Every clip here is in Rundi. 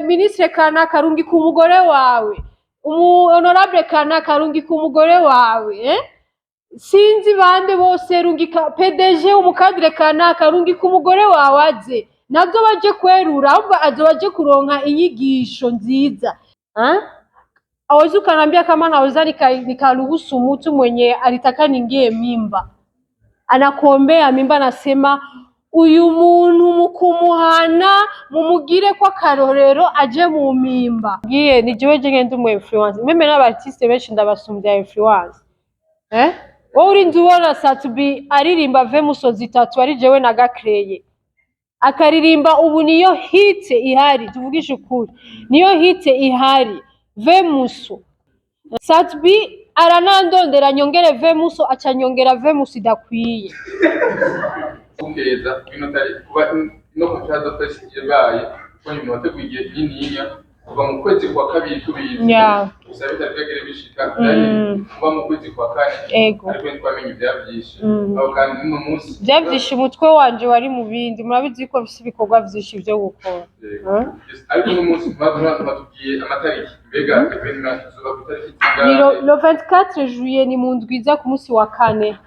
ministre kana karungika umugore wawe, honorable kana karungika umugore wawe, sinzi bande bose rungika PDG umukadire kana karungika umugore wawe aze, nabyo baje kwerura ahubwo azobaje kuronka inyigisho nziza. Awezi ukaniambia kama naweza nikaruhusu mtu mwenye alitaka ningie mimba, anakuombea mimba, nasema uyu muntu mukumuhana mumugire kwa karorero aje mu mimba. Ngiye ni jewe ngende mu influence, meme n'abartiste benshi ndabasumbya influence. Wowe urinzi ubona Satubi aririmba Vemusozi 3 ari jewe nagakreye, akaririmba ubu niyo hit ihari, tuvugisha ukuri niyo hit ihari Vemuso. Satubi aranandondera nyongere Vemuso, aca nyongera Vemuso idakwiye. Ukeza binotari kuba no kuchaza pesi yabaye ko nyuma teguye nininya kuva mu kwezi kwa kabiri tubizi usabita twegere bishika kuva mu kwezi kwa kane ariko twamenye byavyishe aho kandi no munsi byavyishe umutwe wanje wari mu bindi, murabizi ko bifite ibikorwa vyinshi byo gukora. Ariko no munsi batubwiye amatariki mbega evenement izuba kutariki tingana le 24 juillet ni mu ndwiza ku munsi wa kane,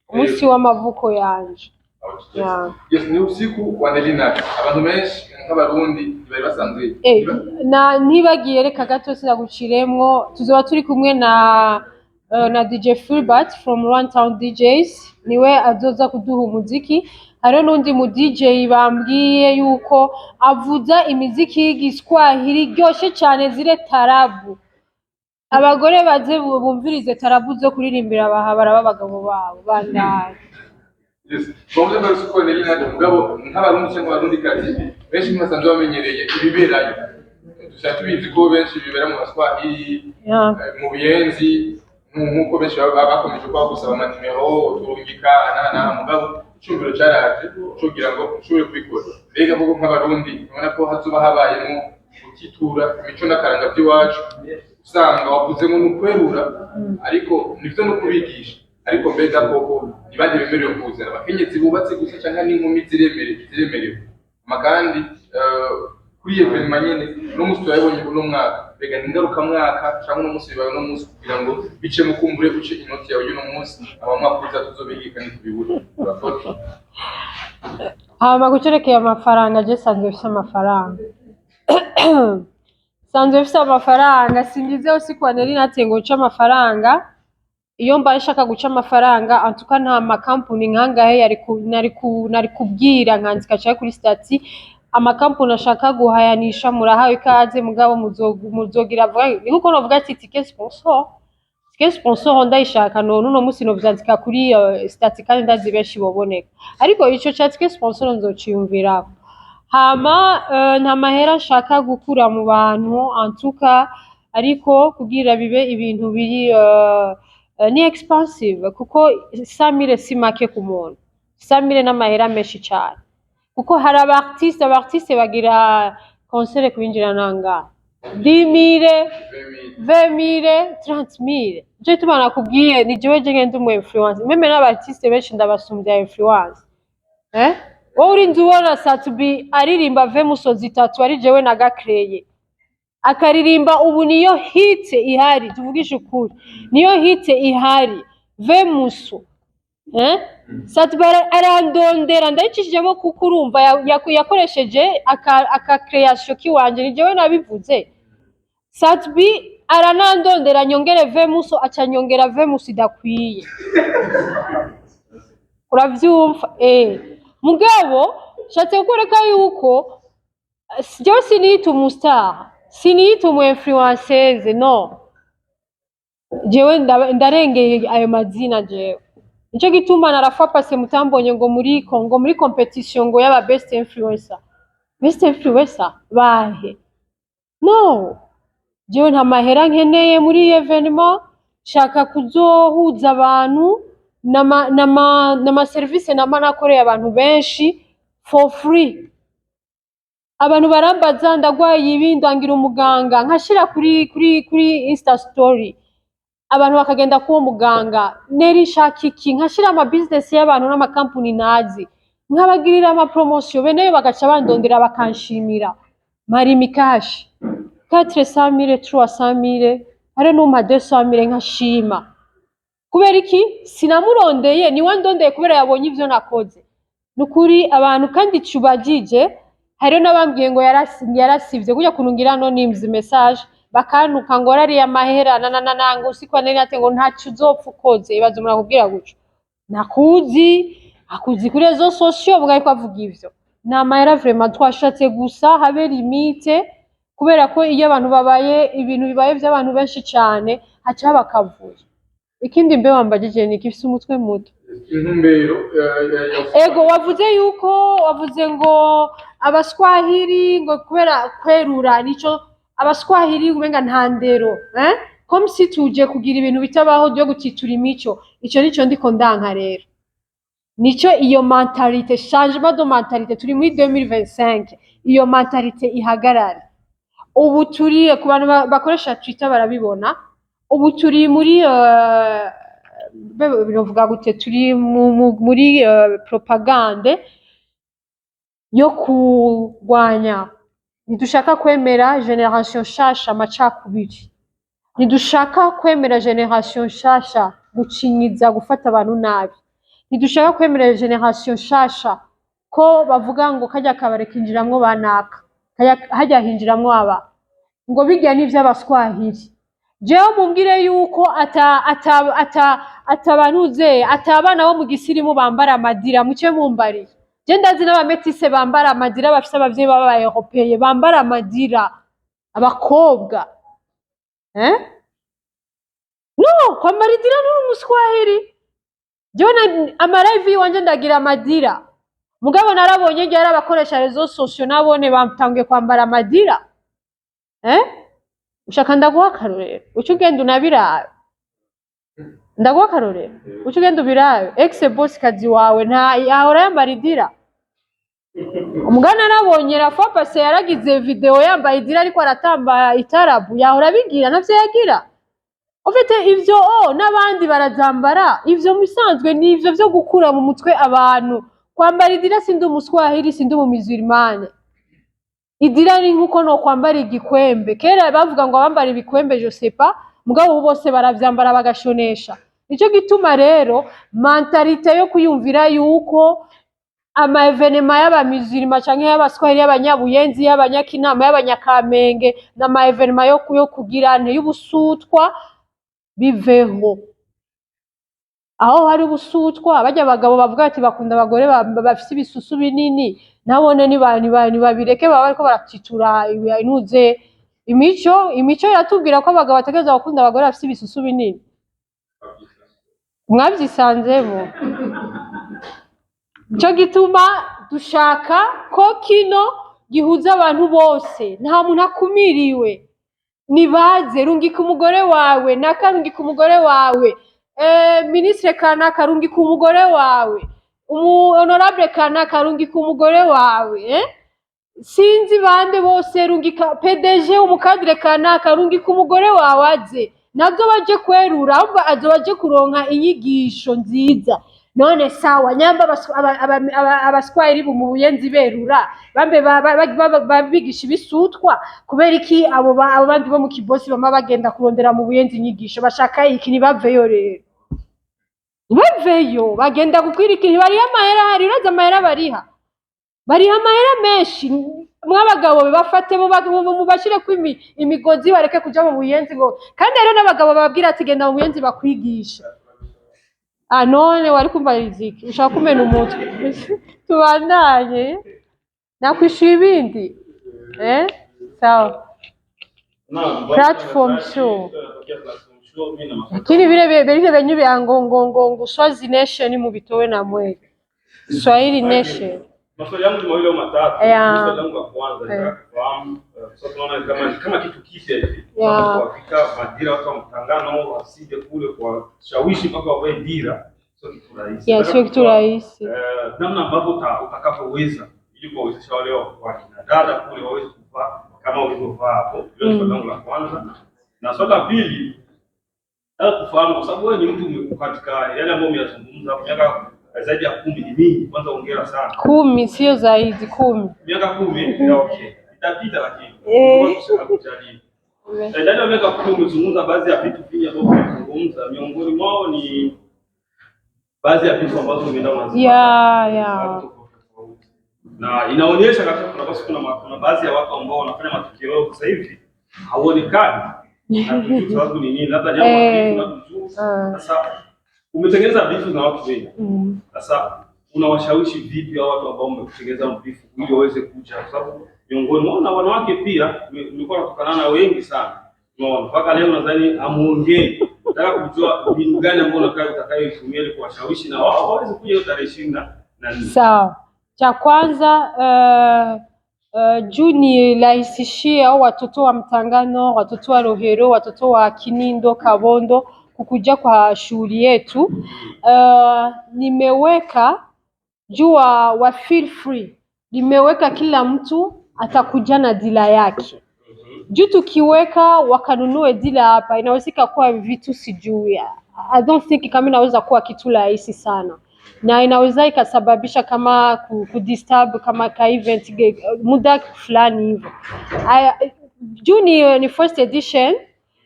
umunsi w'amavuko yanje. Yes, ni usiku wa Nelina abantu benshi nk'abarundi bari basanzwe ntibagiye reka gato sinaguciremwo, tuzoba turi kumwe na DJ Fulbert from Runtown DJs, niwe azoza kuduha umuziki. Hariho n'undi mu DJ bambwiye yuko avuza imiziki y'igiswahili ryoshe cyane, zire tarabu, abagore baze bumvirize tarabu zo kuririmbira abahabara b'abagabo babo bandana. Yes, bombe bari suko Nelina mugabo nk'abarundi cyangwa abarundi kazi benshi mwasanzwe bamenyereye ibiberayo, tubizi ko benshi bibera mu baswahili mu biyenzi, nk'uko benshi bakomeje kwa gusaba amanimero turungika na mugabo icyumviro cyaraje kugira ngo ushobore kubikora. Mbega koko nk'abarundi ubona ko hazuba habayemo gutitura imico n'akaranga by'iwacu, usanga wavuze ngo nukwerura ariko nivyo no kubigisha, ariko mbega koko nibandi bemerewe kuzana abakenyezi bubatse gusa cyangwa n'inkumi ziremerewe makandi kuri evenement nyene no musi yabonye kuno mwaka mbega ningaruka mwaka cyangwa no musi bayo no musi kugira ngo bice mukumbure uce inoti yawe y'uno musi abamwakuza tuzobegeka ni kubibura urakoze. Gucerekeye amafaranga, je sanzwe mfise amafaranga sanzwe mfise amafaranga, singize usiku wa Nelina atengo uca amafaranga. Iyo mba nshaka guca amafaranga antuka nta makampuni nkangahe nari kubwira nkanzika cyane kuri stati amakampuni ashaka guhayanisha murahawe ikaze, mugabo muzogira vuga niko novuga ati ticket sponsor ndayishaka none no musi no vyandika kuri stati kandi ndazi benshi boboneka, ariko ico cha ticket sponsor nzociyumvira. Hama nta mahera nshaka gukura mu bantu antuka, ariko kugira bibe ibintu biri ni expensive, kuko 100,000 si make ku muntu, 100,000 n'amahera menshi cyane, kuko hari abartiste bagira concert kubinjira nanga 10,000 20,000 30,000. Je tubana kubwiye ni jewe ngende mu influence, meme n'abartiste benshi ndabasumbya influence. Wowe urinzi ubona Satubi aririmba Vemusozi 3 ari jewe nagakreye, akaririmba ubu niyo hit ihari, tuvugisha ukuri niyo hit ihari Vemuso. Satubi arandondera ndayicishijemo kuko urumva yakoresheje aka creation kiwanje, ni jewe nabivuze. Satubi aranandondera nyongere Vemuso, aca nyongera Vemuso idakwiye. Uravyumva? Mugabo shatse kwereka yuko jewe siniyita umustar, siniyita umu influenceuse, no, jewe ndarengeye ayo mazina jewe. Nico gituma narafa pase mutambonye ngo muri Congo muri competition ngo yaba best influencer bahe, no, jewe nta mahera nkeneye muri evenement, shaka kuzohuza abantu nama service nakoreye abantu benshi for free. Abantu barambaza ndagwaye ibi ndangira umuganga nkashira kuri Insta story, abantu bakagenda kuwo muganga neri shakiki nkashira ama business y'abantu n'ama company nazi nkabagirira ama promotion, beneyo bagaca bandondera bakanshimira. marimikashi 400,000 300,000 ari numa 200,000 nkashima kubera iki sinamurondeye ni wandondeye kubera yabonye ivyo nakoze nukuri abantu kandi cubagije hari nabambwiye ngo yarasivye kujya kunungira anonymous message bakanuka ngo rari amahera nanananango sikwa nene ate ngo ntacu uzopfa ukoze ibaze murakubwira guco nakuzi akuzi kuri rezo social bwaye kwavuga ivyo na mahera vraiment twashatse gusa habe limite kubera ko iyo abantu babaye ibintu bibaye by'abantu benshi cyane haca bakavuye ikindi mbe wambagije ni kifise umutwe muto intumbero ego wavuze ngo abaswahili ngo kubera kwerura nico abaswahili ubenga ntandero comme si tuje kugira ibintu bitabaho byo gutitura imico nico ndiko ndanka rero nico iyo mentalite changement de mentalite turi muri 2025 iyo mentalite ihagarara ubu turi ku bantu bakoresha Twitter barabibona ubu turi muri bivuga gute turi muri propagande yo kurwanya nidushaka kwemera generation shasha amacakubiri nidushaka kwemera generation shasha gucinyiza gufata abantu nabi nidushaka kwemera generation shasha ko bavuga ngo kajya kabare kinjiramwo banaka hajya hinjiramwo aba ngo bijya n'ivy'abaswahili jewe mumbwire yuko atabanuze atabana bo mu gisirimu bambara amadira muce mumbari je ndazi n'abametise bambara amadira bafise abavyeyi baba Europeye bambara amadira abakobwa no kwambara idira n'uri umuswahili jewe amalive wanje ndagira amadira mugabo narabonye igihe ari abakoresha rezo sosio nabone batangiye kwambara amadira ushaka ndaguha akarorero uca ugenda unabirabe ndaguha akarorero uca ugenda ubirabe ex boss kazi wawe nta yahora yambara idira umugana nabonye Rafa Pase yaragize video yambaye idira ariko aratamba itarabu yahora bigira navyo yagira ufite ivyo n'abandi barazambara ivyo musanzwe ni ivyo byo gukura mu mutwe abantu kwambara idira sindi umuswahili sindi umumizirmane idira ni nkuko no kwambara igikwembe kera bavuga ngo abambara ibikwembe je sais pas mugabo bose baravyambara bagashonesha nico gituma rero mentalite yo kuyumvira yuko ama evenema y'abamizirima canke y'abaswahili y'abanyabuyenzi y'abanyakinama y'abanyakamenge n'ama evenema yo kugirane y'ubusutwa biveho aho hari ubusutwa bajya abagabo bavuga ati bakunda abagore bafite ibisusu binini nabone ni babireke baba ariko baratitura inuze imico iratubwira ko abagabo bategereza gukunda abagore bafite ibisusu binini mwabyisanzemo cyo gituma dushaka ko kino gihuza abantu bose nta muntu akumiriwe nibaze rungika umugore wawe nakarungika umugore wawe ministre kana karungika umugore wawe honorable kana karungika umugore wawe sinzi bande bose rungika PDG umukadire kana karungika umugore wawe aze nabyo baje kwerura ahubwo azobaje kuronka inyigisho nziza none sawa nyamba abaswahili mu buyenzi berura bambe babigisha ibisutwa kubera iki abo bandi bo mu kibosi bama bagenda kurondera mu buyenzi inyigisho bashaka iki nibaveyo rero baveyo bagenda gukwirika bari amahera hari uraza amahera bariha amahera menshi mwabagabo bafate mu bashire ku imigozi bareke kuja mu buyenzi ngo kandi rero n'abagabo bababwira ati genda mu buyenzi bakwigisha none wari kumva riziki ushaka kumena umutwe tubandanye nakwishyuye ibindi sawa platform show lakini vile venye vya ngo Swazi Nation mu bitowe na mwe Swahili Nation. Maswali yangu ni mawili au matatu. Swali langu la kwanza ni kufahamu sasa tunaona kama kitu kipya hivi. Kwa madira watu mtangano wasije kule kwa shawishi mpaka wawe dira. Sio kitu rahisi. Yeah, sio kitu rahisi. Namna ambavyo utakapoweza ili kuwezesha wale wakina dada kule waweze kuvaa kama ulivyovaa hapo. Hilo swali langu la kwanza. Na swali la pili kufahamu kwa sababu wewe ni mtu katika yale ambayo umeyazungumza miaka zaidi ya 10 ni mingi. Kwanza hongera sana. 10 sio zaidi 10. Miaka 10 okay. itapita, lakini tunataka kujadili. Ndani ya miaka 10 umezungumza baadhi ya vitu vingi ambavyo umezungumza, miongoni mwao ni baadhi ya vitu ambazo umeenda yeah. Na inaonyesha kabisa kuna baadhi ya watu ambao wanafanya matukio yao sasa hivi haonekani. Na kitu sababu ni nini? Labda jambo la kitu. Sasa umetengeneza vitu na watu wengi. Sasa unawashawishi vipi hao watu ambao umekutengeneza vitu ili waweze kuja? Kwa sababu miongoni mwao na wanawake pia nilikuwa nakutana na wengi sana. Unaona, mpaka leo nadhani hamuongei. Nataka kujua mbinu gani ambayo utakayoitumia ili kuwashawishi na wao waweze kuja hiyo tarehe 24. Sawa. Cha kwanza juu ni rahisishia watoto wa Mtangano, watoto wa Rohero, watoto wa Kinindo, Kabondo kukuja kwa shughuli yetu. Nimeweka juu wa feel free. Nimeweka kila mtu atakuja na dila yake. Juu tukiweka wakanunue dila hapa inawezeka kuwa vitu sijui. I don't think kama inaweza kuwa kitu rahisi sana. Na inaweza ikasababisha kama kudisturb kama ka event muda fulani hivyo. Juu ni first edition,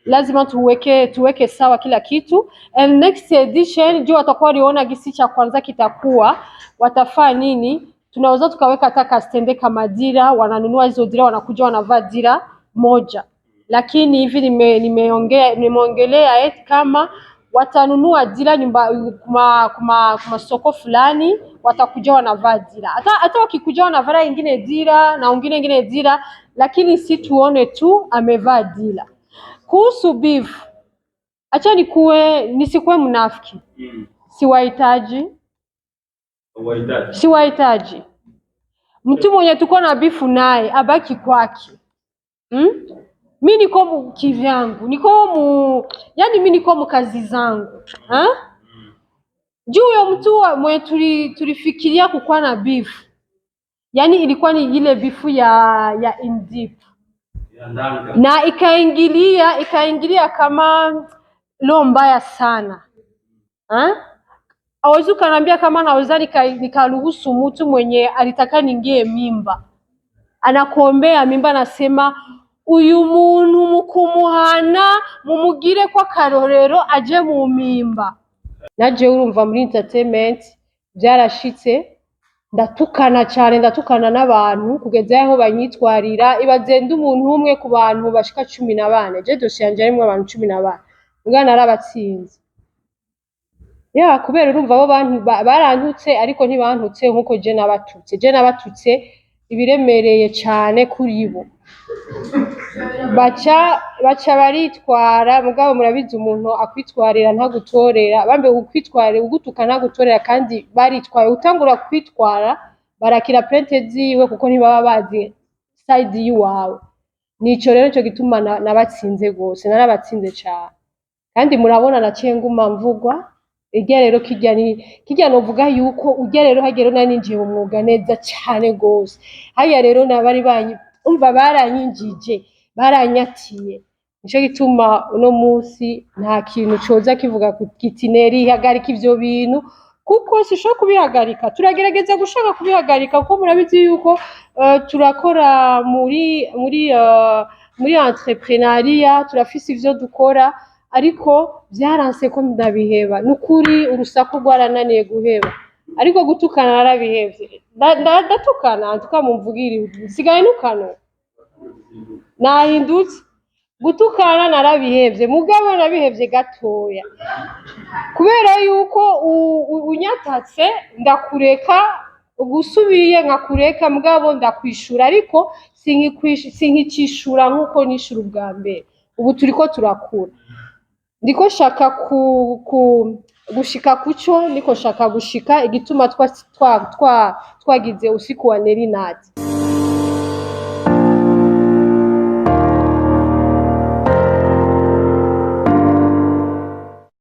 lazima tuweke sawa kila kitu, and next edition juu watakuwa waliona gisi cha kwanza kitakuwa watafaa nini, tunaweza tukaweka hata stende kama dira, wananunua hizo dira wanakuja wanavaa dira moja. Lakini hivi nimeongelea kama watanunua dira nyumba kuma soko fulani watakuja wanavaa dira. Hata wakikuja wanavaa ingine dira na ingine dira, lakini si tuone tu amevaa dira. Kuhusu beef, acha nisikuwe mnafiki. Siwahitaji. Mtu mwenye tuko na beef naye abaki kwake. Mimi niko kivyangu, yani mimi niko mkazi zangu. Juu ya mtu mwenye tulifikiria kukuwa na beef. Yani ilikuwa ni ile beef ya in deep. Na ikaingilia kama lo mbaya sana. Hawezi ukaniambia kama naweza nikaruhusu mtu mwenye alitaka ningie mimba. Anakuombea mimba, nasema uyu muntu mukumuhana mumugire kwa karorero aje mu mimba. Naje urumva muri entertainment byarashitse, ndatukana n'abantu kugeza aho banyitwarira, ibagenda umuntu umwe ku bantu bashika 14. Je dossier yanje arimwe abantu 14. Ngana narabatsinze. Kubera urumva abo bantu barantutse ariko ntibantutse nkuko je nabatutse ibiremereye cyane kuri bo. Baca baritwara, mugabo murabizi umuntu akwitwarira ntagutorera, bambe ukwitwarira ugutuka ntagutorera, kandi baritwaye utangura kwitwara barakira plate ziwe kuko ntibaba bazi side yiwawe. Nico rero cyo gituma nabatsinze gose, narabatsinze cyane. Kandi murabona naciye nguma mvugwa. Ijya rero kijya novuga yuko ujya rero hagero naninjiye mu mwuga neza cyane gose. Haya rero nabari umva baranyinjije, baranyatiye. Nico gituma uno munsi nta kintu coza kivuga kitineri hagarika ivyo bintu, kuko sisho kubihagarika. Turagerageza gushaka kubihagarika kuko murabizi yuko turakora muri entrepreneuria, turafise ivyo dukora, ariko byaranse ko ndabiheba. Nukuri urusaku rwarananiye guheba, ariko gutukana narabihevye. Ndatukana tukamumvugiri sigaye nukano nahindutse. Gutukana narabihevye, mugabo nabihevye gatoya kubera yuko unyatatse ndakureka, ugusubiye nkakureka, mugabo ndakwishura, ariko sinkicishura nkuko nishura ubwa mbere. Ubu turiko turakura, ndiko shaka gushika kuco, ndiko shaka gushika igituma twagize usiku wa Nerinati.